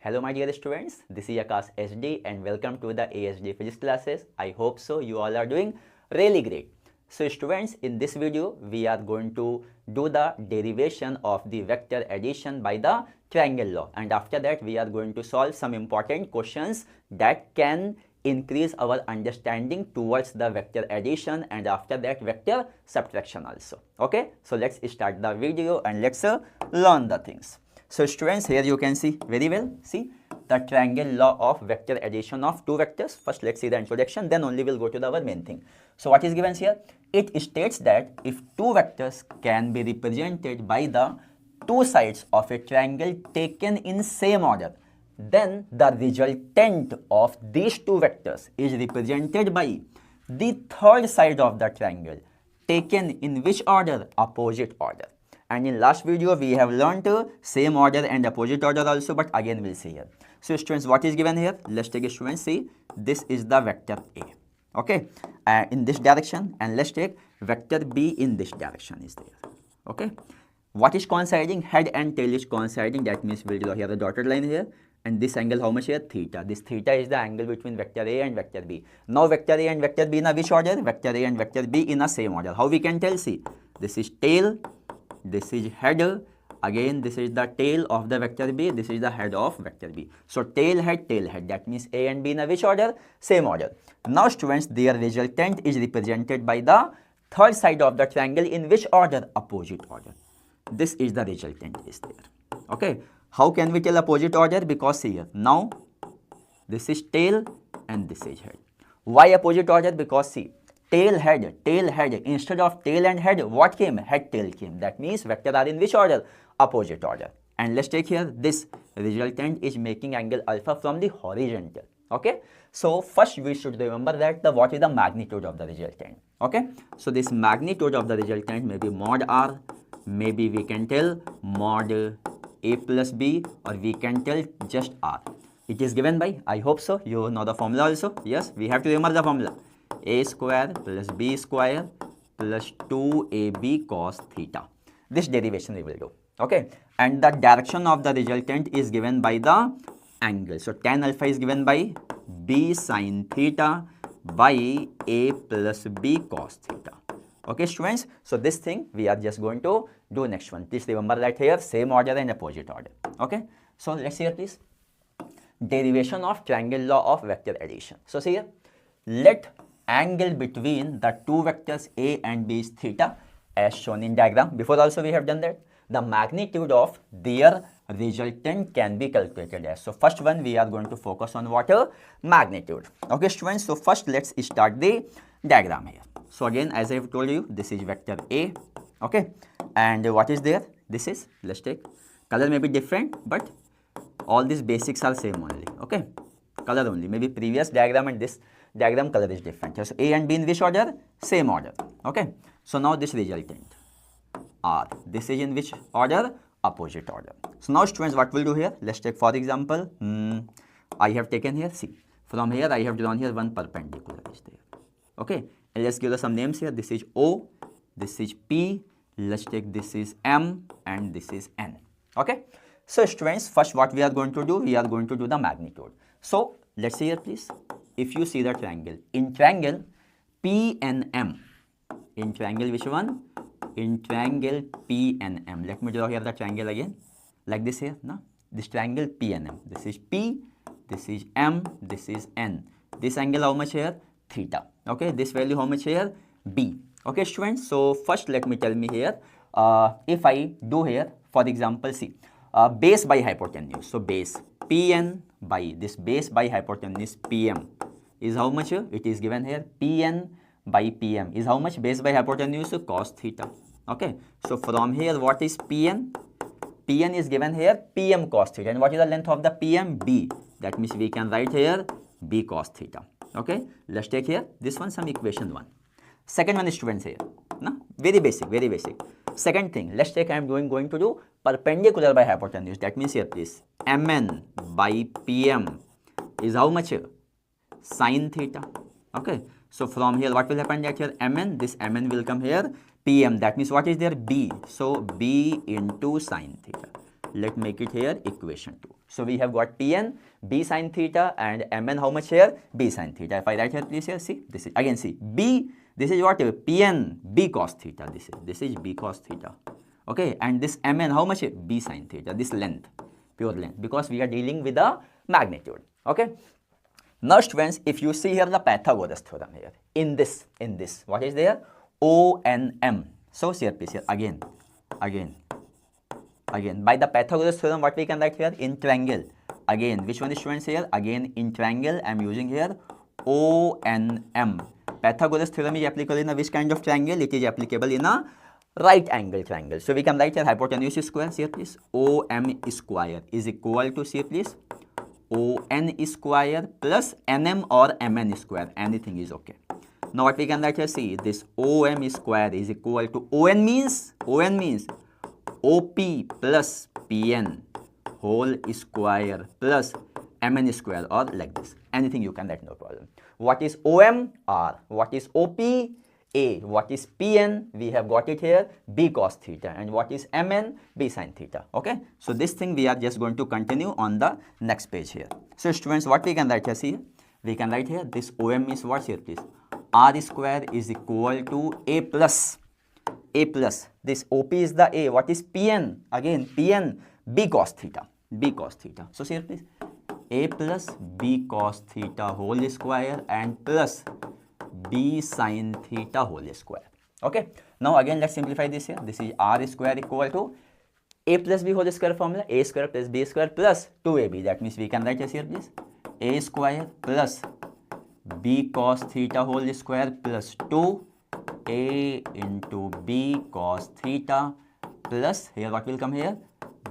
Hello my dear students, this is Akash SD and welcome to the ASD physics classes. I hope so you all are doing really great. So students, in this video we are going to do the derivation of the vector addition by the triangle law, and after that we are going to solve some important questions that can increase our understanding towards the vector addition and after that vector subtraction also. Okay, so let's start the video and let's learn the things. So students, here you can see very well, see the triangle law of vector addition of two vectors. First let's see the introduction, then only we'll go to our main thing. So what is given here? It states that if two vectors can be represented by the two sides of a triangle taken in same order, then the resultant of these two vectors is represented by the third side of the triangle taken in which order? Opposite order. And in last video we have learned same order and opposite order also, but again we'll see here. So students, what is given here? Let's take a student, see this is the vector A, okay, in this direction, and let's take vector B in this direction is there, okay. What is coinciding? Head and tail is coinciding, that means we'll draw here the dotted line here, and this angle how much here? Theta. This theta is the angle between vector A and vector B. Now vector A and vector B in a which order? Vector A and vector B in a same order. How we can tell? See, this is tail, this is head, again this is the tail of the vector B, this is the head of vector B. So tail head, that means A and B in a which order? Same order. Now students, their resultant is represented by the third side of the triangle in which order? Opposite order. This is the resultant is there, okay. How can we tell opposite order? Because here, now this is tail and this is head. Why opposite order? Because see, tail head, instead of tail and head, what came? Head tail came. That means vector are in which order? Opposite order. And let's take here this resultant is making angle alpha from the horizontal, okay. So first we should remember that what is the magnitude of the resultant, okay. So this magnitude of the resultant may be mod R, maybe we can tell mod A plus B, or we can tell just R. It is given by, I hope so you know the formula also. Yes, we have to remember the formula. A square plus B square plus 2AB cos theta. This derivation we will do, okay. And the direction of the resultant is given by the angle. So tan alpha is given by B sin theta by A plus B cos theta. Okay students, so this thing we are just going to do next one. Please remember that here same order and opposite order, okay. So let's see here please. Derivation of triangle law of vector addition. So see here, let angle between the two vectors A and B is theta as shown in diagram. Before also we have done that. The magnitude of their resultant can be calculated as. So first one we are going to focus on what? Magnitude. Okay students, so first let's start the diagram here. So again, as I have told you, this is vector A, okay, and what is there? This is, let's take, color may be different but all these basics are same only, okay, color only, maybe previous diagram and this diagram color is different. So A and B in which order? Same order, okay. So now this resultant R, this is in which order? Opposite order. So now students, what we'll do here? Let's take for example, I have taken here, see, from here I have drawn here one perpendicular is there, okay. And let's give us some names here. This is O, this is P, let's take this is M, and this is N, okay. So students, first what we are going to do? We are going to do the magnitude. So let's see here please. If you see the triangle, in triangle P and M, in triangle which one? In triangle P and M. Let me draw here the triangle again, like this here, no? This triangle P and M. This is P, this is M, this is N. This angle how much here? Theta, okay. This value how much here? B, okay students. So first let me tell me here, if I do here, for example, see, base by hypotenuse. So base Pn by this base by hypotenuse Pm is how much? It is given here Pn by Pm is how much? Base by hypotenuse cos theta, okay. So from here what is Pn? Pn is given here Pm cos theta, and what is the length of the Pm? B. That means we can write here B cos theta, okay. Let's take here this one, some equation 1. Second one is students here, no? Very basic, very basic. Second thing, let's take, I am going to do perpendicular by hypotenuse. That means here please Mn by Pm is how much? Sin theta, okay. So from here what will happen? That here Mn, this Mn will come here Pm, that means what is there? B. So B into sin theta. Let's make it here equation 2. So we have got Pn, b sin theta, and Mn how much here? B sin theta. If I write here, please here, see, this is, again see, b, this is what? Pn, b cos theta, this is b cos theta. Okay, and this Mn how much? B sin theta, this length, pure length, because we are dealing with the magnitude. Okay. Now students, if you see here the Pythagoras theorem here, in this, what is there? ONM. So here, please here, again, by the Pythagoras theorem, what we can write here? In triangle. Again, which one is students here? Again, in triangle, I am using here ONM. Pythagoras theorem is applicable in a which kind of triangle? It is applicable in a right angle triangle. So we can write here hypotenuse square, here please, OM square is equal to, here please, ON square plus NM or MN square, anything is okay. Now what we can write here, see, this OM square is equal to ON means OP plus PN whole square plus MN square, or like this, anything you can write, no problem. What is OM? R. What is OP? A. What is Pn? We have got it here, b cos theta. And what is Mn? B sin theta. Okay. So this thing we are just going to continue on the next page here. So students, what we can write here, see, we can write here, this OM is what here, please? R square is equal to A plus. This OP is the A. What is Pn? Again, Pn, b cos theta. So here, please, A plus b cos theta whole square and plus b sin theta whole square. Okay. Now again, let's simplify this here. This is R square equal to A plus b whole square formula, A square plus b square plus 2ab. That means we can write as here, please, A square plus b cos theta whole square plus 2a into b cos theta plus, here what will come here?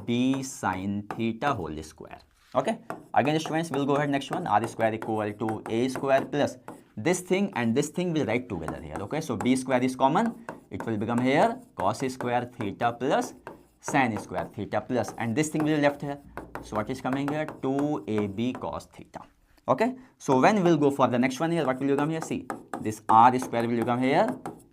B sin theta whole square. Okay. Again students, we'll go ahead, next one, R square equal to A square plus this thing and this thing will write together here. Okay. So b square is common, it will become here cos square theta plus sin square theta plus, and this thing will be left here. So what is coming here? 2ab cos theta. Okay. So when we'll go for the next one here, what will you come here? See, this R square will come here,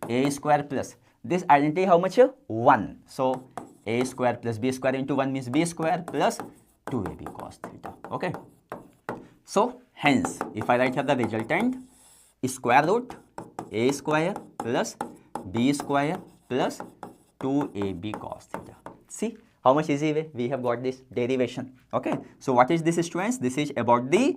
A square plus this identity how much here? 1. So A square plus b square into 1 means b square plus 2ab cos theta. Okay. So hence, if I write here the resultant, square root A square plus b square plus 2ab cos theta. See how much easy way we have got this derivation. Okay. So what is this students? This is about the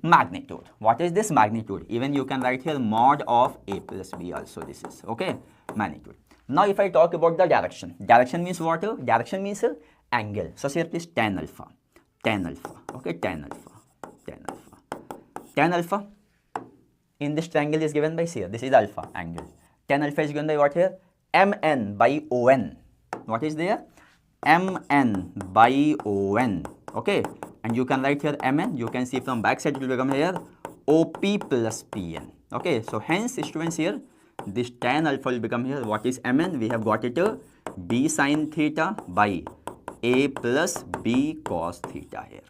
magnitude. What is this magnitude? Even you can write here mod of A plus b also, this is okay, magnitude. Now if I talk about the direction, direction means what? Direction means angle. So here please tan alpha, okay, tan alpha in this triangle is given by, here, this is alpha angle. Tan alpha is given by what here? Mn by On. What is there? Mn by On. Okay. And you can write here Mn. You can see from back side it will become here OP plus Pn. Okay. So hence students here, this tan alpha will become here. What is Mn? We have got it B sin theta by A plus B cos theta here.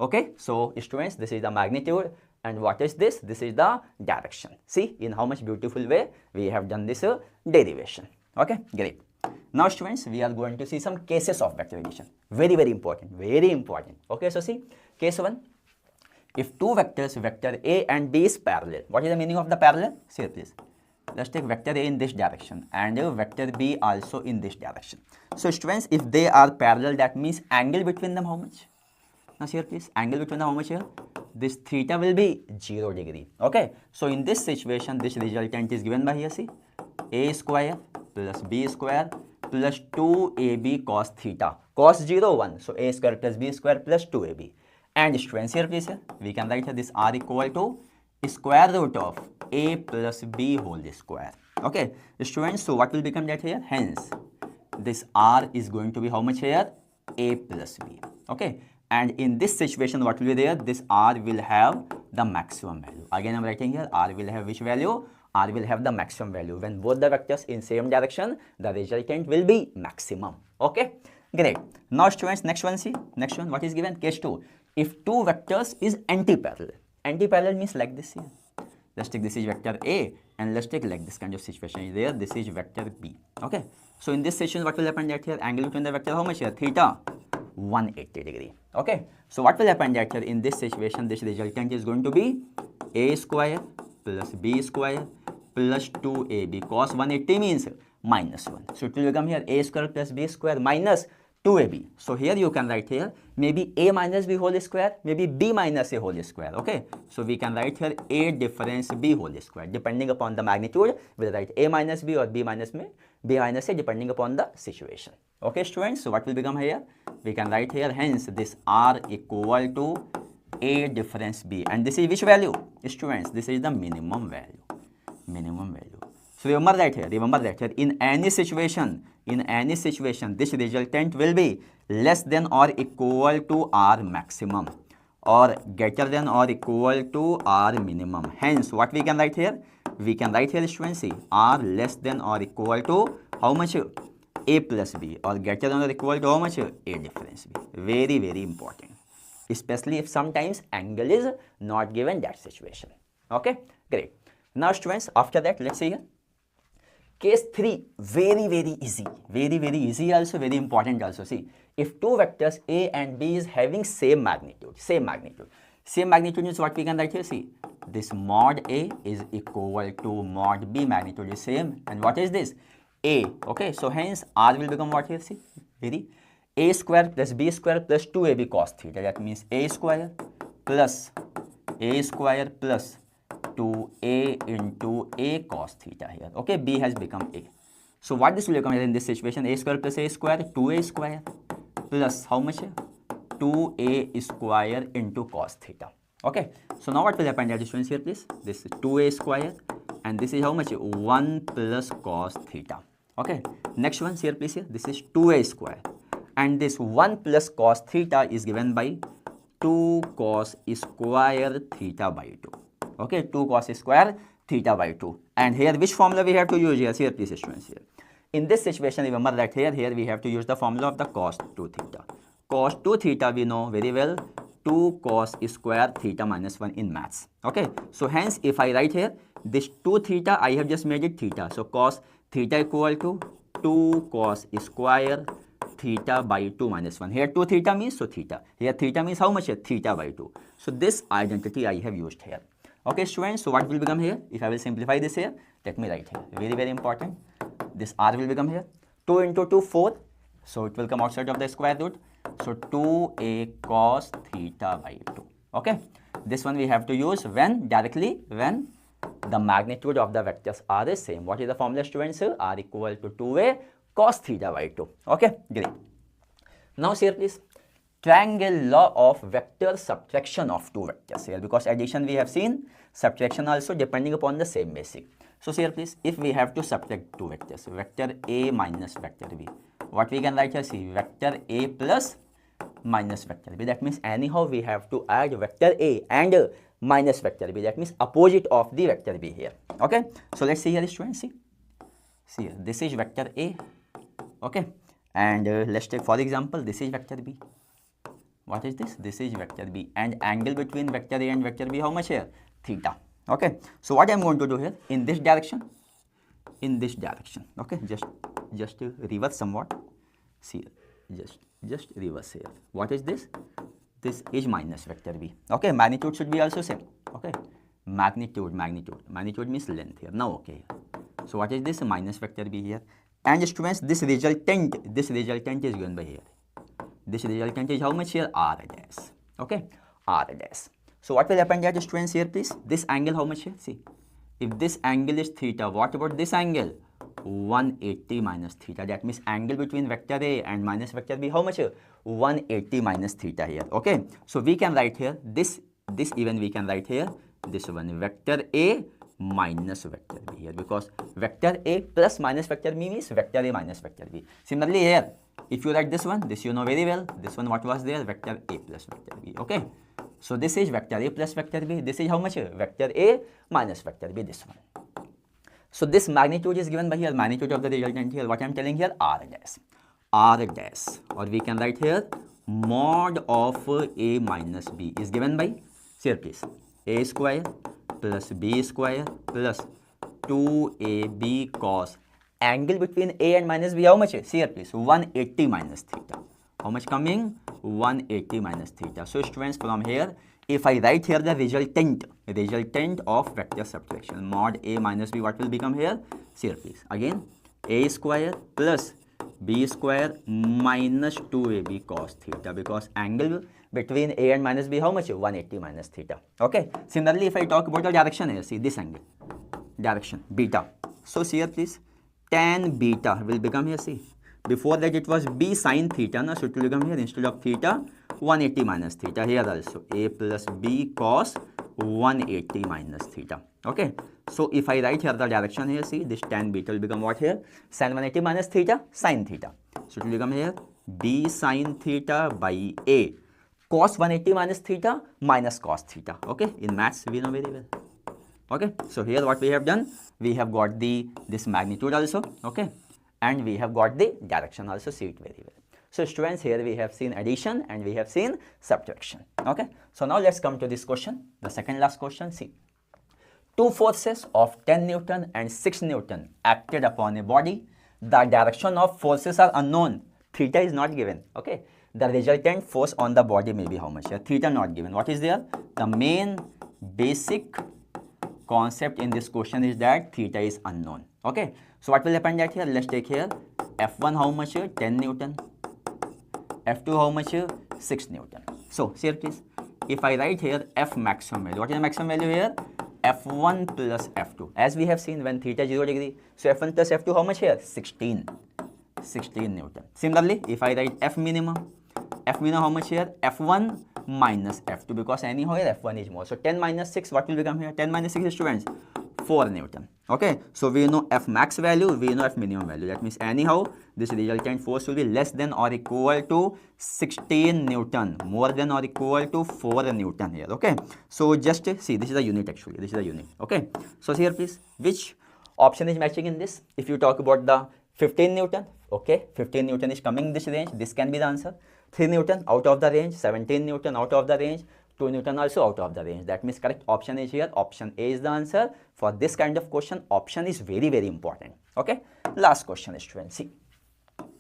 Okay. So students, this is the magnitude. And what is this? This is the direction. See in how much beautiful way we have done this derivation. Okay, great. Now students, we are going to see some cases of vector addition. Very, very important. Okay, so see, case 1. If two vectors, vector A and B is parallel. What is the meaning of the parallel? See here please. Let's take vector A in this direction and vector B also in this direction. So students, if they are parallel, that means angle between them how much? Now here please, angle between them how much here? This theta will be 0 degree. Okay. So in this situation, this resultant is given by here, see, A square plus B square plus 2ab cos theta. Cos 0, 1. So A square plus B square plus 2ab. And students here please, we can write here this R equal to square root of A plus B whole square. Okay. Students, so what will become that here? Hence, this R is going to be how much here? A plus B. Okay. And in this situation, what will be there? This R will have the maximum value. Again, I am writing here, R will have which value? R will have the maximum value. When both the vectors in same direction, the resultant will be maximum. Okay, great. Now students, next one, see. Next one, what is given? Case 2. If two vectors is anti-parallel. Anti-parallel means like this here. Let's take this is vector A and let's take like this kind of situation there. This is vector B. Okay. So in this situation, what will happen that here? Angle between the vector how much here? Theta. 180 degree. Okay, so what will happen that here in this situation, this resultant is going to be a square plus b square plus 2ab cos 180 means minus 1. So it will become here a square plus b square minus 2ab. So here you can write here maybe a minus b whole square, maybe b minus a whole square. Okay, so we can write here a difference b whole square. Depending upon the magnitude, we'll write a minus b or b minus a depending upon the situation. Okay students, so what will become here? We can write here hence this r equal to a difference b, and this is which value? Students, this is the minimum value. So remember that here in any situation this resultant will be less than or equal to r maximum or greater than or equal to r minimum. Hence what we can write here? We can write here students, see, r less than or equal to how much? A plus b, or greater than or equal to how much? A difference b. Very, very important, especially if sometimes angle is not given that situation. Okay, great. Now students, after that, let's see here. Case 3, very, very easy also, very important also. See, if two vectors A and B is having same magnitude means what we can write here? See, this mod A is equal to mod B, magnitude is same, and what is this? A. Okay, so hence R will become what here? See, very A square plus B square plus 2AB cos theta. That means A square plus 2A into A cos theta here. Okay, B has become A. So what this will become here in this situation? A square plus A square, 2A square plus how much? 2A square into cos theta. Okay, so now what will happen here, students, here please? This is 2A square and this is how much? 1 plus cos theta. Okay, next one here please, here this is 2A square and this 1 plus cos theta is given by 2 cos square theta by 2. Okay, 2 cos square theta by 2. And here which formula we have to use here? Here please students, here. In this situation, remember that here we have to use the formula of the cos 2 theta. Cos 2 theta we know very well, 2 cos square theta minus 1 in maths. Okay, so hence if I write here this 2 theta, I have just made it theta. So cos theta equal to 2 cos square theta by 2 minus 1. Here 2 theta means so theta. Here theta means how much? Theta by 2. So this identity I have used here. Okay students, so what will become here? If I will simplify this here, let me write here. Very, very important. This r will become here. 2 into 2, 4. So it will come outside of the square root. So 2a cos theta by 2. Okay. This one we have to use when the magnitude of the vectors are the same. What is the formula, students? R equal to 2a cos theta by 2. Okay, great. Now here please, triangle law of vector subtraction of two vectors here, because addition we have seen, subtraction also depending upon the same basic. So here please, if we have to subtract two vectors, vector A minus vector B, what we can write here? See, vector A plus minus vector B. That means anyhow we have to add vector A and minus vector B. That means opposite of the vector B here. Okay, so let's see here students. See here, this is vector A. Okay, and let's take for example this is vector B. What is this? This is vector B, and angle between vector A and vector B how much here? Theta. Okay, so what I am going to do here in this direction, okay, just to reverse somewhat. See, just reverse here. What is this? This is minus vector B. Okay, magnitude should be also same. Okay, magnitude means length here. Now okay, so what is this? Minus vector B here. And students, this resultant is given by here. This resultant is how much here? R dash. Okay, R dash. So what will happen here, students, here please? This angle how much here? See, if this angle is theta, what about this angle? 180 minus theta. That means angle between vector A and minus vector B how much here? 180 minus theta here. Okay, so we can write here this even we can write here this one, vector A minus vector B here, because vector A plus minus vector B means vector A minus vector B. Similarly here, if you write this one, this you know very well. This one what was there? Vector A plus vector B. Okay, so this is vector A plus vector B. This is how much? Vector A minus vector B, this one. So this magnitude is given by here, magnitude of the resultant here. What I am telling here? R dash, or we can write here mod of A minus B is given by, here please, A square plus B square plus 2AB cos angle between A and minus B how much? See here please, 180 minus theta. How much coming? 180 minus theta. So students, from here, if I write here the resultant of vector subtraction, mod a minus b, what will become here? See here please, again a square plus b square minus 2ab cos theta, because angle between a and minus b how much? 180 minus theta. Okay. Similarly, if I talk about the direction here, see this angle, direction beta. So see here please, tan beta will become here, see, before that it was b sin theta, so it will become here, instead of theta, 180 minus theta. Here also a plus b cos 180 minus theta. Okay. So if I write here the direction here, see, this tan beta will become what here? Sin 180 minus theta, sin theta. So it will become here b sin theta by a cos 180 minus theta minus cos theta. Okay. In maths we know very well. Okay. So here what we have done, we have got this magnitude also. Okay. And we have got the direction also, see it very well. So students, here we have seen addition and we have seen subtraction. Okay. So now let's come to this question, the second last question. See, two forces of 10 Newton and 6 Newton acted upon a body. The direction of forces are unknown. Theta is not given. Okay. The resultant force on the body may be how much? Here, theta not given. What is there? The main basic concept in this question is that theta is unknown. Okay. So what will happen that here? Let's take here F1 how much here? 10 Newton. F2 how much here? 6 Newton. So here please, if I write here F maximum value, what is the maximum value here? F1 plus F2. As we have seen, when theta is 0 degree, so F1 plus F2 how much here? 16 Newton. Similarly, if I write F minimum how much here? F1 minus F2, because anyhow here F1 is more. So 10 minus 6, what will become here? 10 minus 6 students, 4 Newton. Okay, so we know F max value, we know F minimum value. That means anyhow this resultant force will be less than or equal to 16 Newton, more than or equal to 4 Newton here. Okay, so just see, this is a unit actually, this is a unit. Okay, so here please, which option is matching in this? If you talk about the 15 Newton, okay, 15 Newton is coming in this range, this can be the answer. 3 Newton out of the range, 17 Newton out of the range, 2 Newton also out of the range. That means correct option is here. Option A is the answer. For this kind of question, option is very, very important. Okay. Last question, students.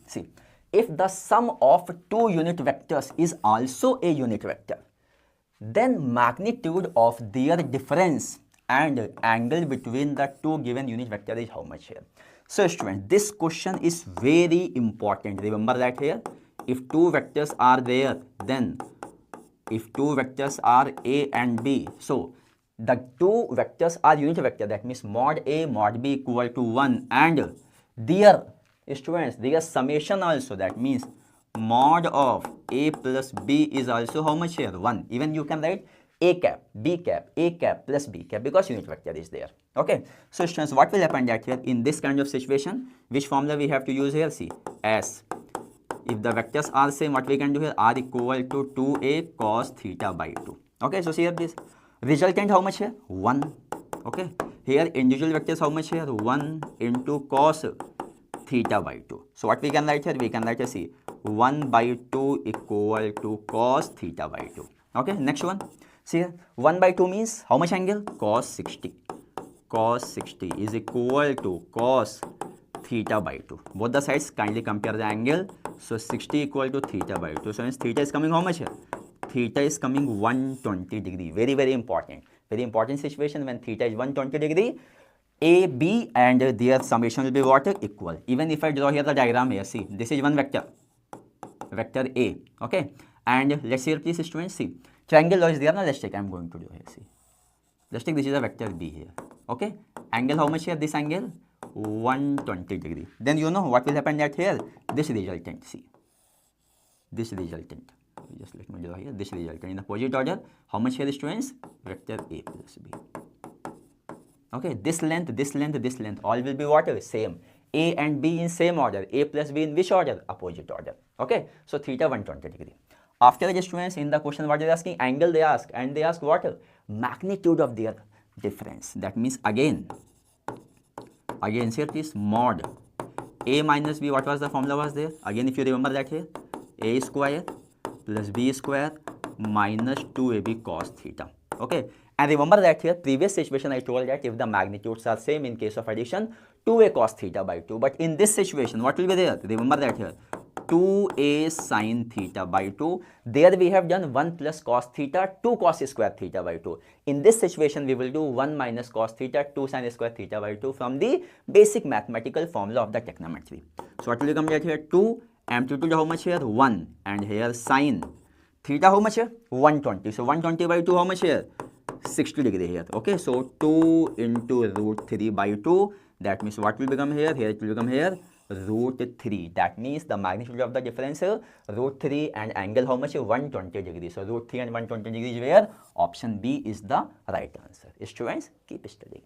See, if the sum of two unit vectors is also a unit vector, then magnitude of their difference and angle between the two given unit vector is how much here? So students, this question is very important. Remember that here, if two vectors are there, then if two vectors are A and B, so the two vectors are unit vector, that means mod A mod B equal to 1, and their students, their summation also, that means mod of A plus B is also how much here? 1. Even you can write A cap, B cap, A cap plus B cap, because unit vector is there. Okay. So students, what will happen that here in this kind of situation, which formula we have to use here? See, S. If the vectors are same, what we can do here? R equal to 2A cos theta by 2. Okay, so see here this resultant how much here? 1. Okay, here individual vectors how much here? 1 into cos theta by 2. So what we can write here? We can write here, see, 1 by 2 equal to cos theta by 2. Okay, next one. See here, 1 by 2 means how much angle? Cos 60. Cos 60 is equal to cos theta by 2. Both the sides, kindly compare the angle. So 60 equal to theta by 2. So means theta is coming how much here? Theta is coming 120 degree. Very, very important. Very important situation when theta is 120 degree. A, B and their summation will be what? Equal. Even if I draw here the diagram here, see, this is one vector. Vector A. Okay. And let's see here please students, see. Triangle law is there now. Let's take, I'm going to do here, see. Let's take this is a vector B here. Okay. Angle how much here? This angle 120 degree. Then you know what will happen that here? This resultant, see. This resultant. Just let me draw here. This resultant in opposite order. How much here students? Vector A plus B. Okay. This length, this length, this length. All will be what? Same. A and B in same order. A plus B in which order? Opposite order. Okay. So theta 120 degree. After the students in the question what they are asking? Angle they ask. And they ask what? Magnitude of their difference. That means again here please, mod A minus B, what was the formula was there? Again, if you remember that here, A square plus B square minus 2AB cos theta. Okay. And remember that here, previous situation I told that if the magnitudes are same in case of addition, 2A cos theta by 2. But in this situation, what will be there? Remember that here, 2a sin theta by 2. There we have done 1 plus cos theta, 2 cos square theta by 2. In this situation, we will do 1 minus cos theta, 2 sin square theta by 2 from the basic mathematical formula of the trigonometry. So what will become here? 2, amplitude how much here? 1, and here sin theta how much here? 120. So 120 by 2 how much here? 60 degree here. Okay, so 2 into root 3 by 2. That means what will become here? Here it will become here root 3. That means the magnitude of the difference here, root 3 and angle how much? 120 degrees. So root 3 and 120 degrees where option B is the right answer. Students, keep studying.